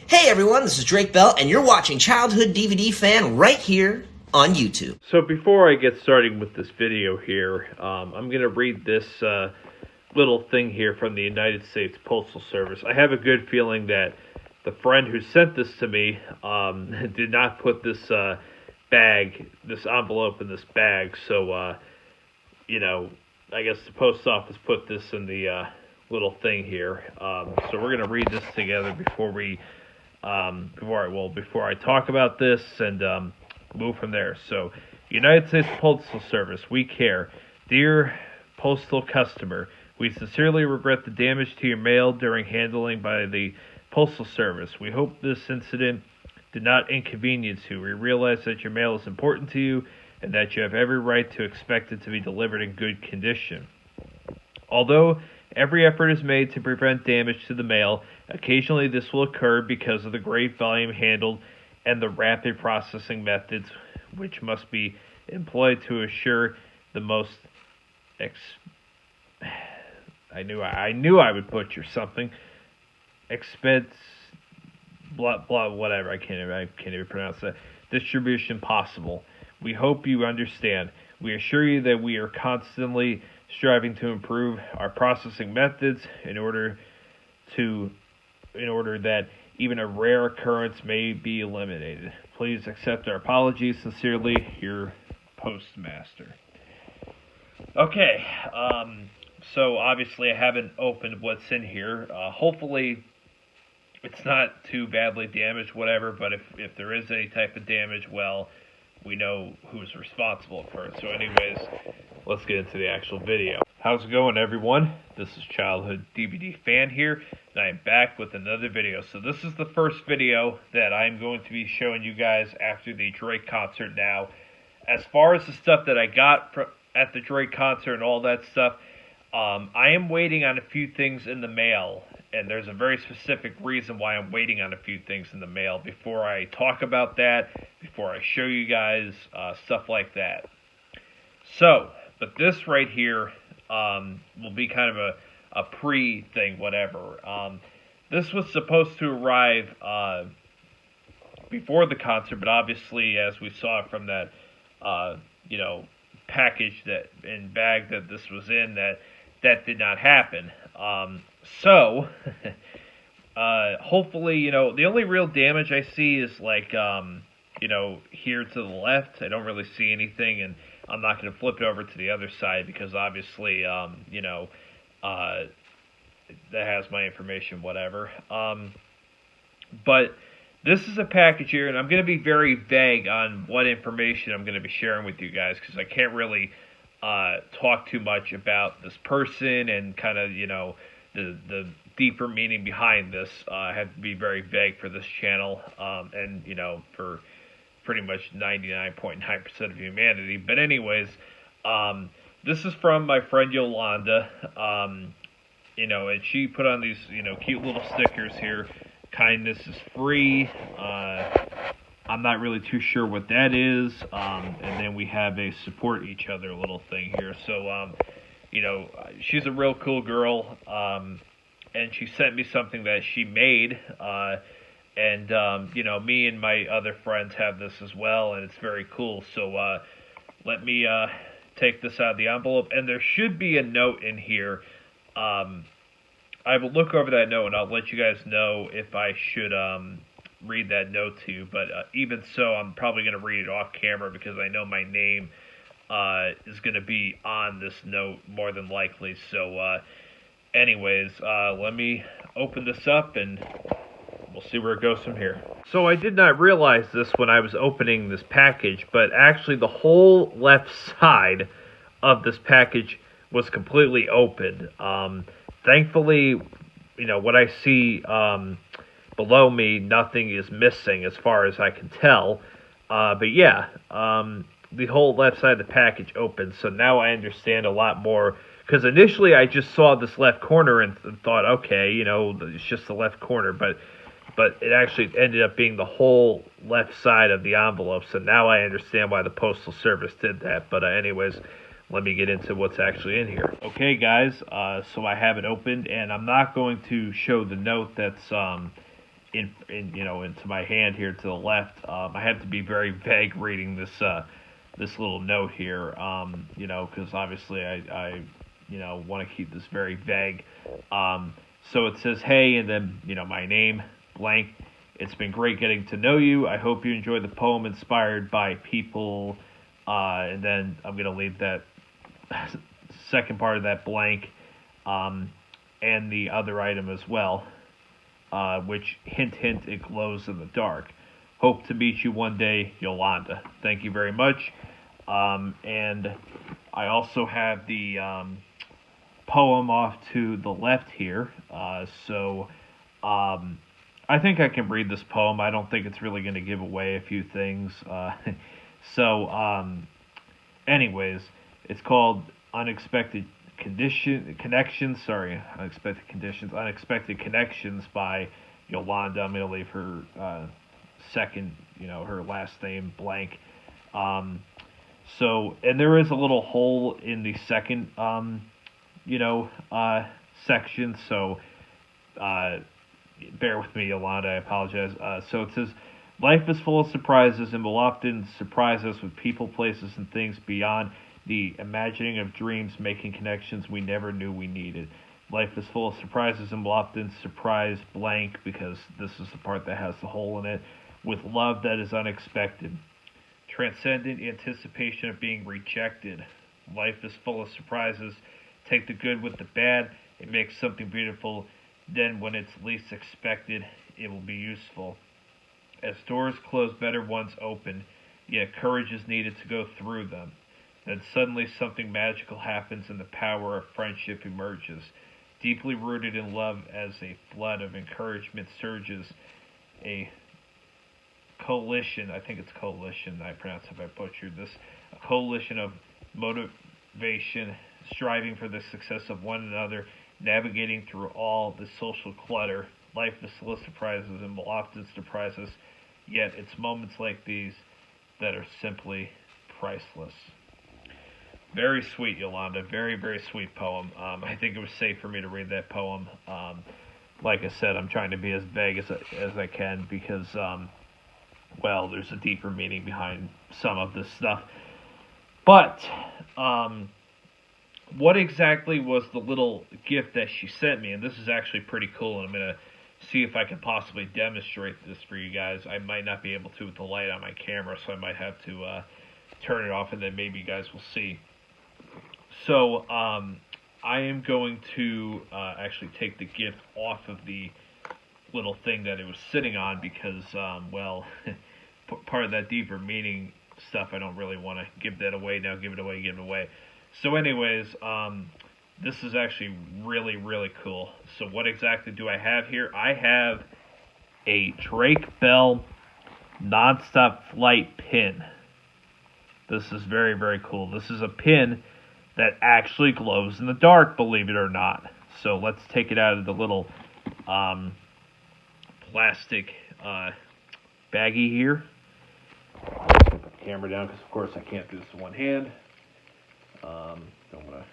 Hey everyone, this is Drake Bell, and you're watching Childhood DVD Fan right here on YouTube. So before I get started with this video here, I'm going to read this little thing here from the United States Postal Service. I have a good feeling that the friend who sent this to me did not put this this envelope in this bag, so, I guess the post office put this in the little thing here. So we're going to read this together before I talk about this and move from there. So, United States Postal Service, we care. Dear postal customer, we sincerely regret the damage to your mail during handling by the Postal Service. We hope this incident did not inconvenience you. We realize that your mail is important to you and that you have every right to expect it to be delivered in good condition. Although every effort is made to prevent damage to the mail, occasionally this will occur because of the great volume handled and the rapid processing methods which must be employed to assure the most I knew I would butcher something. Whatever, I can't even pronounce that. Distribution possible. We hope you understand. We assure you that we are constantly striving to improve our processing methods in order that even a rare occurrence may be eliminated. Please accept our apologies. Sincerely, your postmaster. Okay, so obviously I haven't opened what's in here. Hopefully it's not too badly damaged, whatever, but if there is any type of damage, well, we know who's responsible for it. So anyways, let's get into the actual video. How's it going, everyone? This is Childhood DVD Fan here, and I am back with another video. So this is the first video that I'm going to be showing you guys after the Drake concert. Now, as far as the stuff that I got at the Drake concert and all that stuff, I am waiting on a few things in the mail, and there's a very specific reason why I'm waiting on a few things in the mail before I talk about that, before I show you guys stuff like that. So, but this right here will be kind of a pre-thing, whatever. This was supposed to arrive before the concert, but obviously, as we saw from that, package and bag that this was in, that did not happen. So, hopefully, the only real damage I see is like, here to the left. I don't really see anything, and I'm not going to flip it over to the other side because obviously, that has my information, whatever. But this is a package here, and I'm going to be very vague on what information I'm going to be sharing with you guys because I can't really talk too much about this person and kind of, the deeper meaning behind this. I have to be very vague for this channel and, for pretty much 99.9% of humanity. But anyways, this is from my friend Yolanda, and she put on these, cute little stickers here. Kindness is free. I'm not really too sure what that is. And then we have a support each other little thing here. So, she's a real cool girl. And she sent me something that she made. And, me and my other friends have this as well, and it's very cool. So, let me take this out of the envelope. And there should be a note in here. I will look over that note, and I'll let you guys know if I should read that note to you. But even so, I'm probably going to read it off camera because I know my name is going to be on this note more than likely. So, anyways, let me open this up, and we'll see where it goes from here. So I did not realize this when I was opening this package, but actually the whole left side of this package was completely open. Thankfully, what I see below me, nothing is missing as far as I can tell. But yeah, the whole left side of the package opened, so now I understand a lot more. Because initially I just saw this left corner and thought, okay, it's just the left corner, but it actually ended up being the whole left side of the envelope. So now I understand why the Postal Service did that. But anyways, let me get into what's actually in here. Okay, guys, so I have it opened, and I'm not going to show the note that's into my hand here to the left. I have to be very vague reading this little note here, because obviously I want to keep this very vague. So it says, hey, and then, my name, blank. It's been great getting to know you. I hope you enjoy the poem inspired by people. And then I'm going to leave that second part of that blank, and the other item as well, which, hint, hint, it glows in the dark. Hope to meet you one day, Yolanda. Thank you very much. And I also have the poem off to the left here. I think I can read this poem. I don't think it's really going to give away a few things. Anyways, it's called Unexpected Connections by Yolanda. I'm going to leave her second, her last name blank. And there is a little hole in the second, section. So, bear with me, Yolanda. I apologize. So it says, life is full of surprises and will often surprise us with people, places, and things beyond the imagining of dreams, making connections we never knew we needed. Life is full of surprises and will often surprise blank, because this is the part that has the hole in it, with love that is unexpected. Transcendent anticipation of being rejected. Life is full of surprises. Take the good with the bad. It makes something beautiful. Then when it's least expected, it will be useful. As doors close, better ones open, yet courage is needed to go through them. Then suddenly something magical happens and the power of friendship emerges. Deeply rooted in love, as a flood of encouragement surges, a coalition, I think it's coalition, I pronounce it if I butchered this, a coalition of motivation, striving for the success of one another, navigating through all the social clutter. Life is full of surprises and will often surprise us, yet it's moments like these that are simply priceless. Very sweet, Yolanda. Very, very sweet poem. I think it was safe for me to read that poem. Like I said, I'm trying to be as vague as I can, because, there's a deeper meaning behind some of this stuff. But, what exactly was the little gift that she sent me? And this is actually pretty cool, and I'm going to see if I can possibly demonstrate this for you guys. I might not be able to with the light on my camera, so I might have to turn it off, and then maybe you guys will see. So, I am going to actually take the gift off of the little thing that it was sitting on, because, part of that deeper meaning stuff, I don't really want to give that away now. Give it away. So anyways, this is actually really, really cool. So what exactly do I have here? I have a Drake Bell nonstop flight pin. This is very, very cool. This is a pin that actually glows in the dark, believe it or not. So let's take it out of the little plastic baggie here. Put the camera down, because of course I can't do this with one hand.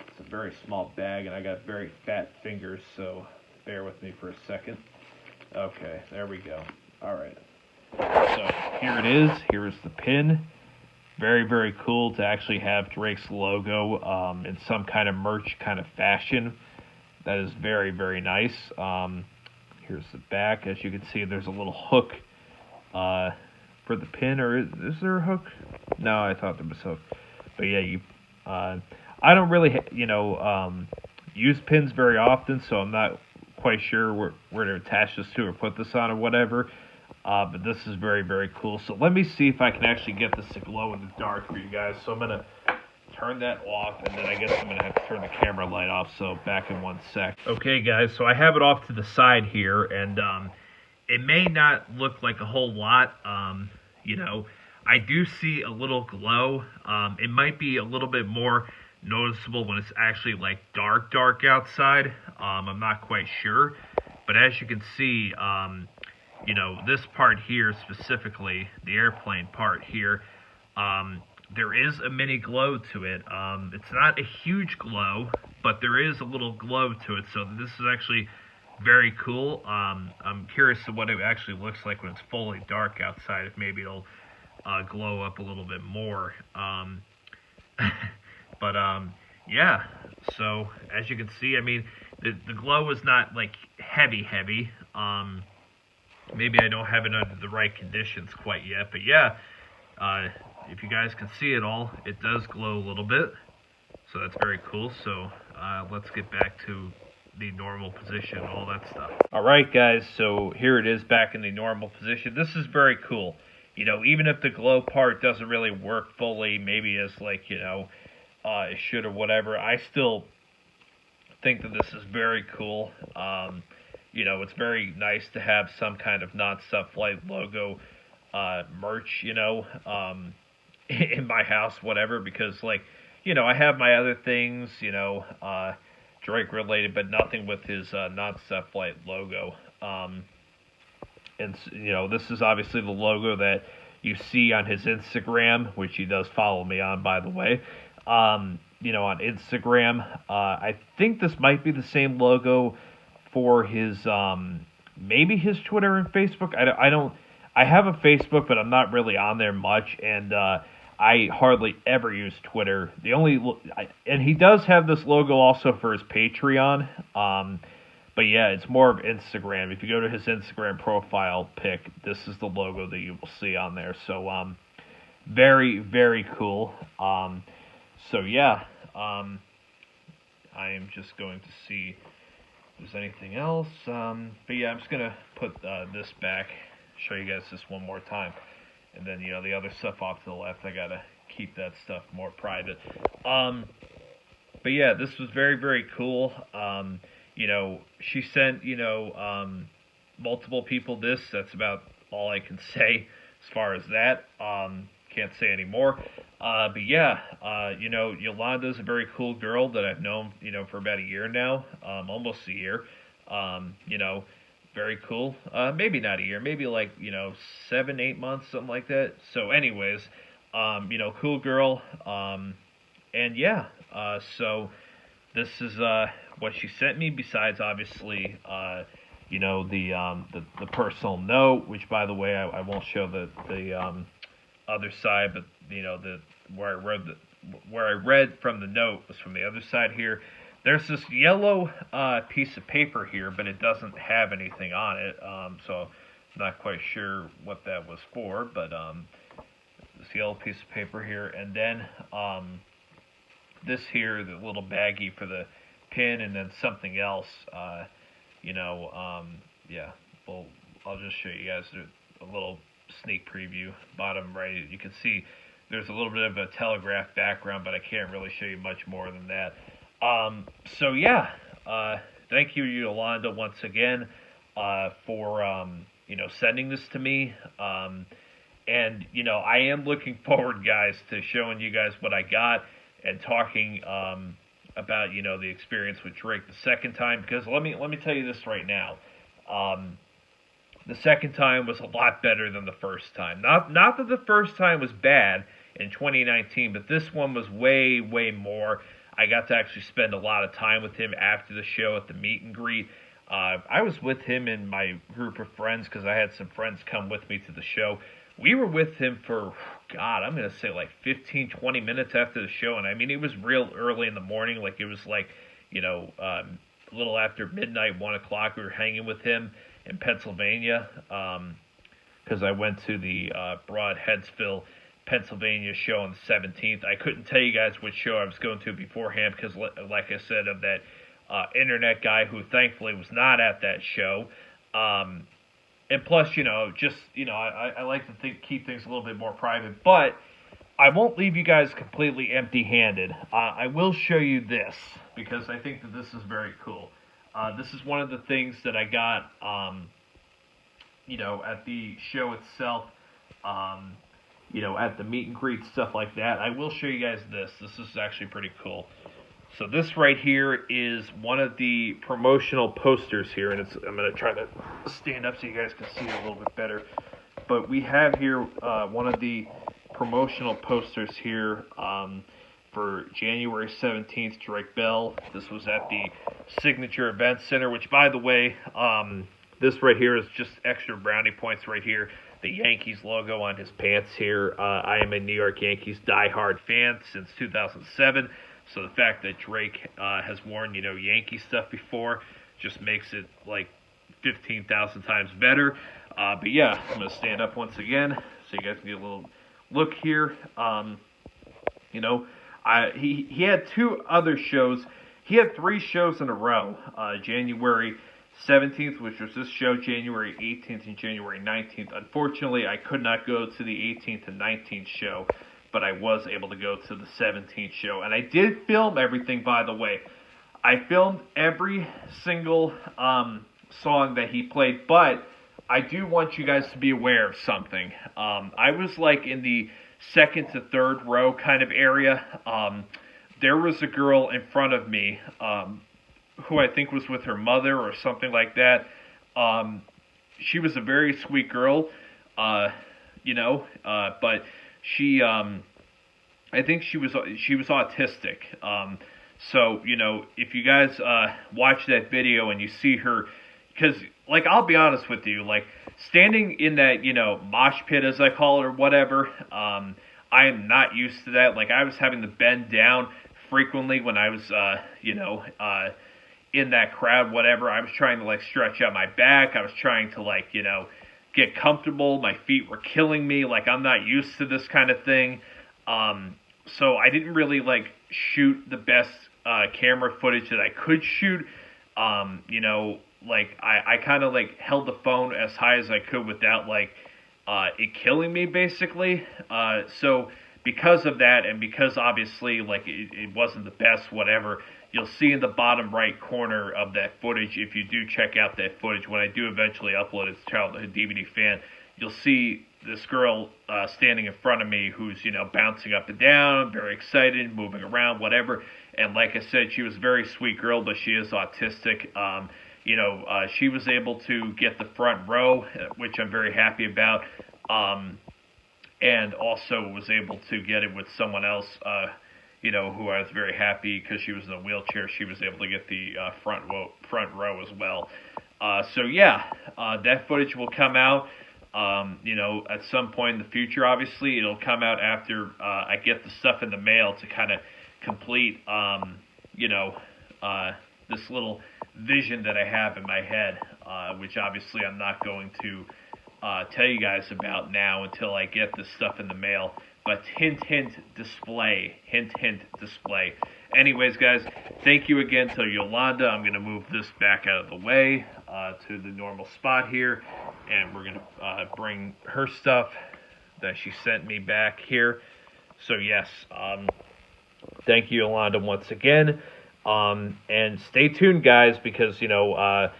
It's a very small bag, and I got very fat fingers, so bear with me for a second. Okay, there we go. All right. So here it is. Here is the pin. Very, very cool to actually have Drake's logo in some kind of merch kind of fashion. That is very, very nice. Here's the back. As you can see, there's a little hook for the pin. Or is there a hook? No, I thought there was a hook. But yeah, I don't really, use pins very often, so I'm not quite sure where to attach this to or put this on or whatever. But this is very, very cool. So let me see if I can actually get this to glow in the dark for you guys. So I'm going to turn that off, and then I guess I'm going to have to turn the camera light off. So back in 1 sec. Okay, guys, so I have it off to the side here, and it may not look like a whole lot. I do see a little glow. It might be a little bit more noticeable when it's actually like dark outside. I'm not quite sure. But as you can see, this part here specifically, the airplane part here, there is a mini glow to it. It's not a huge glow, but there is a little glow to it. So this is actually very cool. I'm curious to what it actually looks like when it's fully dark outside. If maybe it'll glow up a little bit more. But yeah. So as you can see, I mean, the glow is not like heavy. Maybe I don't have it under the right conditions quite yet. But yeah, if you guys can see it all, it does glow a little bit. So that's very cool. So let's get back to the normal position, all that stuff. All right, guys. So here it is back in the normal position. This is very cool. You know, even if the glow part doesn't really work fully, maybe as like, you know, it should or whatever, I still think that this is very cool. You know, it's very nice to have some kind of non-stop flight logo merch, you know, in my house, whatever, because like, you know, I have my other things, you know, Drake related, but nothing with his non-stop flight logo. And you know, this is obviously the logo that you see on his Instagram, which he does follow me on, by the way. You know, on Instagram, I think this might be the same logo for his maybe his Twitter and Facebook. I don't. I have a Facebook, but I'm not really on there much, and I hardly ever use Twitter. And he does have this logo also for his Patreon. But yeah, it's more of Instagram. If you go to his Instagram profile pic, this is the logo that you will see on there. So very, very cool. So yeah, I am just going to see if there's anything else. But yeah, I'm just gonna put this back, show you guys this one more time, and then, you know, the other stuff off to the left, I gotta keep that stuff more private. But yeah, this was very, very cool. You know, she sent, you know, multiple people this. That's about all I can say as far as that. Can't say any more. But yeah, you know, Yolanda is a very cool girl that I've known, you know, for about a year now, almost a year. You know, very cool. Maybe not a year, maybe like, you know, 7-8 months, something like that. So anyways, you know, cool girl. And yeah, so this is what she sent me, besides obviously you know, the personal note, which, by the way, I won't show the other side, but you know, where I read from the note was from the other side here. There's this yellow piece of paper here, but it doesn't have anything on it, so I'm not quite sure what that was for, but this yellow piece of paper here, and then this here, the little baggie for the pin, and then something else, you know, yeah, well, I'll just show you guys a little sneak preview. Bottom right, you can see there's a little bit of a telegraph background, but I can't really show you much more than that. So yeah, thank you, Yolanda, once again, for, you know, sending this to me. And, you know, I am looking forward, guys, to showing you guys what I got and talking, about, you know, the experience with Drake the second time, because let me tell you this right now. The second time was a lot better than the first time. Not that the first time was bad in 2019, but this one was way, way more. I got to actually spend a lot of time with him after the show at the meet and greet. I was with him and my group of friends because I had some friends come with me to the show. We were with him for, God, I'm going to say like 15, 20 minutes after the show. And I mean, it was real early in the morning. Like, it was like, you know, a little after midnight, 1 o'clock. We were hanging with him in Pennsylvania, because I went to the Broad Headsville, Pennsylvania show on the 17th. I couldn't tell you guys which show I was going to beforehand because, like I said, of that internet guy who thankfully was not at that show. And plus, you know, just, you know, I like to keep things a little bit more private, but I won't leave you guys completely empty-handed. I will show you this, because I think that this is very cool. This is one of the things that I got, you know, at the show itself, you know, at the meet and greet, stuff like that. I will show you guys this. This is actually pretty cool. So this right here is one of the promotional posters here, and I'm going to try to stand up so you guys can see it a little bit better. But we have here one of the promotional posters here for January 17th, Drake Bell. This was at the Signature Event Center, which, by the way, this right here is just extra brownie points right here. The Yankees logo on his pants here. I am a New York Yankees diehard fan since 2007. So the fact that Drake has worn, Yankee stuff before just makes it like 15,000 times better. But yeah, I'm going to stand up once again so you guys can get a little look here. He had two other shows. He had three shows in a row. January 17th, which was this show, January 18th and January 19th. Unfortunately, I could not go to the 18th and 19th show, but I was able to go to the 17th show. And I did film everything, by the way. I filmed every single song that he played, but I do want you guys to be aware of something. I was like in the second to third row kind of area. There was a girl in front of me who I think was with her mother or something like that. She was a very sweet girl, but she, I think she was autistic. So, if you guys watch that video and you see her, because, like, I'll be honest with you, like, standing in that, mosh pit, as I call it, or whatever, I am not used to that. Like, I was having to bend down frequently when I was, in that crowd, whatever. I was trying to, like, stretch out my back. I was trying to, like, get comfortable. My feet were killing me. Like, I'm not used to this kind of thing. So I didn't really, like, shoot the best camera footage that I could shoot. I kind of, like, held the phone as high as I could without, like, it killing me, basically. So because of that, and because obviously, like, it wasn't the best, whatever, you'll see in the bottom right corner of that footage, if you do check out that footage, when I do eventually upload it to Childhood DVD Fan, you'll see this girl standing in front of me who's, bouncing up and down, very excited, moving around, whatever. And like I said, she was a very sweet girl, but she is autistic. She was able to get the front row, which I'm very happy about. And also was able to get it with someone else, who I was very happy because she was in a wheelchair. She was able to get the front row as well. That footage will come out, at some point in the future. Obviously, it'll come out after I get the stuff in the mail to kind of complete, this little vision that I have in my head, which obviously I'm not going to tell you guys about now until I get this stuff in the mail. But hint, hint, display. Hint, hint, display. Anyways, guys, thank you again to Yolanda. I'm going to move this back out of the way to the normal spot here. And we're going to bring her stuff that she sent me back here. So, yes, thank you, Yolanda, once again. And stay tuned, guys, because, I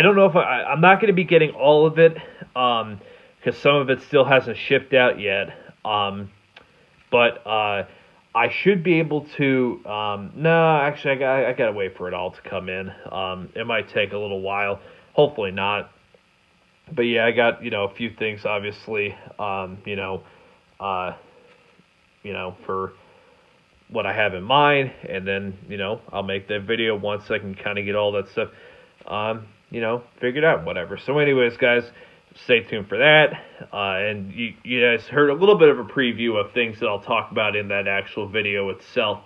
don't know if I'm not going to be getting all of it because some of it still hasn't shipped out yet. But I should be able to. No, actually, I gotta wait for it all to come in. It might take a little while. Hopefully not. But yeah, I got a few things, obviously. For what I have in mind, and then I'll make that video once I can kind of get all that stuff figured out, whatever. So anyways, guys, stay tuned for that. And you guys heard a little bit of a preview of things that I'll talk about in that actual video itself,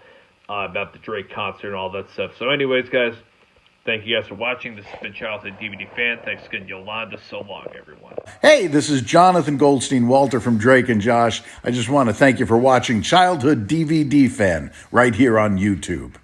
about the Drake concert and all that stuff. So anyways, guys, thank you guys for watching. This has been Childhood DVD Fan. Thanks again, Yolanda. So long, everyone. Hey, this is Jonathan Goldstein Walter from Drake and Josh. I just want to thank you for watching Childhood DVD Fan right here on YouTube.